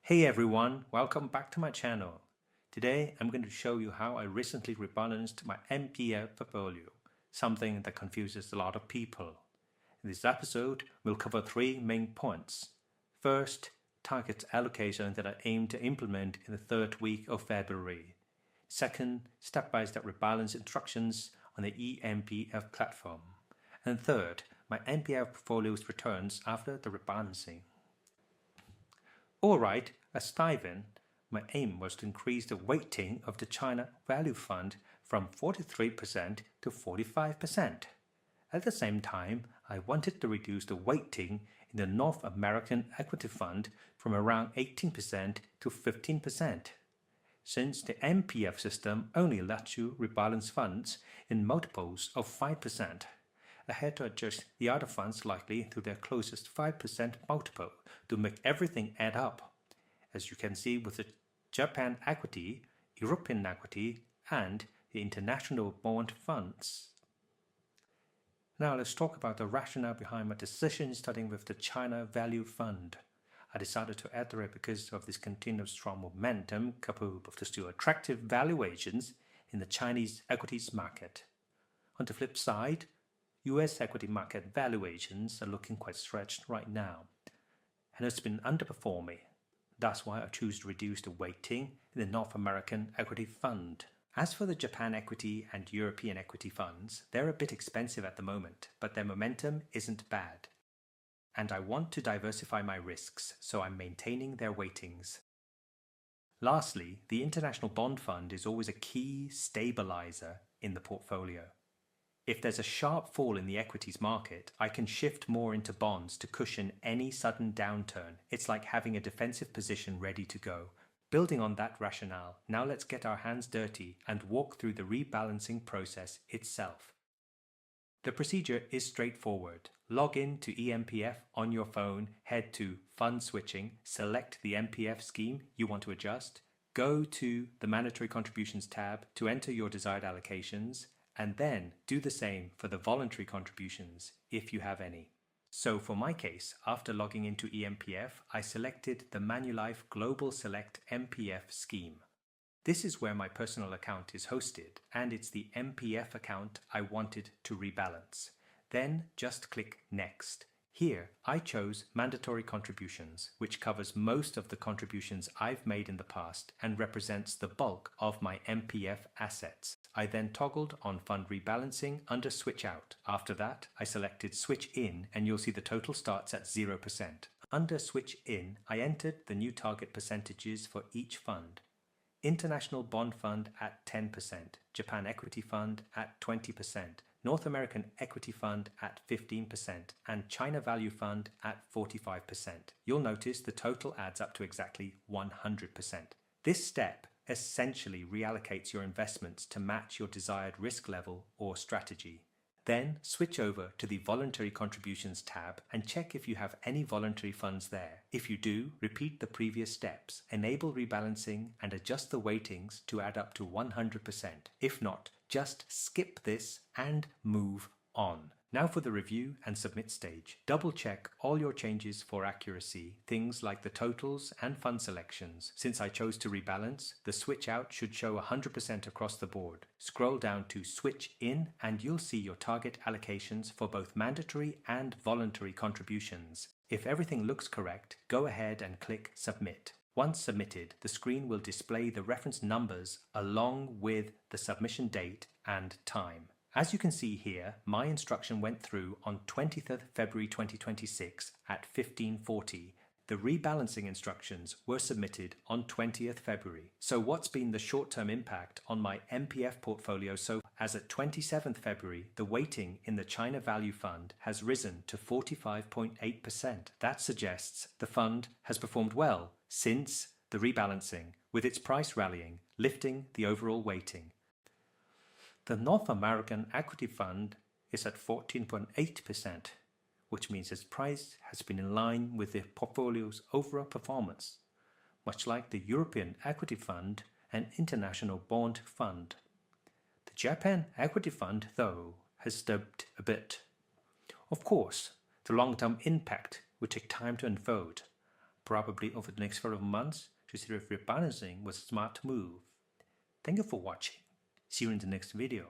Hey everyone, welcome back to my channel. Today I'm going to show you how I recently rebalanced my MPF portfolio, something that confuses a lot of people. In this episode, we'll cover three main points. First, target allocation that I aim to implement in the third week of February. Second, step-by-step rebalance instructions on the eMPF platform. And third, my MPF portfolio's returns after the rebalancing. Alright, as dive in, my aim was to increase the weighting of the China Value Fund from 43% to 45%. At the same time, I wanted to reduce the weighting in the North American Equity Fund from around 18% to 15%. Since the MPF system only lets you rebalance funds in multiples of 5%, I had to adjust the other funds slightly to their closest 5% multiple to make everything add up, as you can see with the Japan equity, European equity, and the international bond funds. Now let's talk about the rationale behind my decision starting with the China Value Fund. I decided to add it because of this continuous strong momentum coupled with the still attractive valuations in the Chinese equities market. On the flip side, US equity market valuations are looking quite stretched right now, and it's been underperforming. That's why I choose to reduce the weighting in the North American Equity Fund. As for the Japan equity and European equity funds, they're a bit expensive at the moment, but their momentum isn't bad. And I want to diversify my risks, so I'm maintaining their weightings. Lastly, the International Bond Fund is always a key stabilizer in the portfolio. If there's a sharp fall in the equities market, I can shift more into bonds to cushion any sudden downturn. It's like having a defensive position ready to go. Building on that rationale, now let's get our hands dirty and walk through the rebalancing process itself. The procedure is straightforward. Log in to eMPF on your phone, head to Fund Switching, select the MPF scheme you want to adjust, go to the Mandatory Contributions tab to enter your desired allocations, and then do the same for the voluntary contributions if you have any. So for my case, after logging into eMPF, I selected the Manulife Global Select MPF scheme. This is where my personal account is hosted, and it's the MPF account I wanted to rebalance. Then just click Next. Here, I chose Mandatory Contributions, which covers most of the contributions I've made in the past and represents the bulk of my MPF assets. I then toggled on Fund Rebalancing under Switch Out. After that, I selected Switch In, and you'll see the total starts at 0%. Under Switch In, I entered the new target percentages for each fund. International Bond Fund at 10%, Japan Equity Fund at 20%, North American Equity Fund at 15%, and China Value Fund at 45%. You'll notice the total adds up to exactly 100%. This step essentially reallocates your investments to match your desired risk level or strategy. Then switch over to the Voluntary Contributions tab and check if you have any voluntary funds there. If you do, repeat the previous steps, enable rebalancing and adjust the weightings to add up to 100%. If not, just skip this and move on. Now for the review and submit stage. Double check all your changes for accuracy, things like the totals and fund selections. Since I chose to rebalance, the switch out should show 100% across the board. Scroll down to Switch In and you'll see your target allocations for both mandatory and voluntary contributions. If everything looks correct, go ahead and click Submit. Once submitted, the screen will display the reference numbers along with the submission date and time. As you can see here, my instruction went through on 20th February 2026 at 15:40. The rebalancing instructions were submitted on 20th February. So what's been the short-term impact on my MPF portfolio so as at 27th February, the weighting in the China Value Fund has risen to 45.8%. That suggests the fund has performed well since the rebalancing, with its price rallying, lifting the overall weighting. The North American Equity Fund is at 14.8%, which means its price has been in line with the portfolio's overall performance, much like the European Equity Fund and International Bond Fund. The Japan Equity Fund, though, has dipped a bit. Of course, the long-term impact will take time to unfold, probably over the next several months to see if rebalancing was a smart move. Thank you for watching. See you in the next video.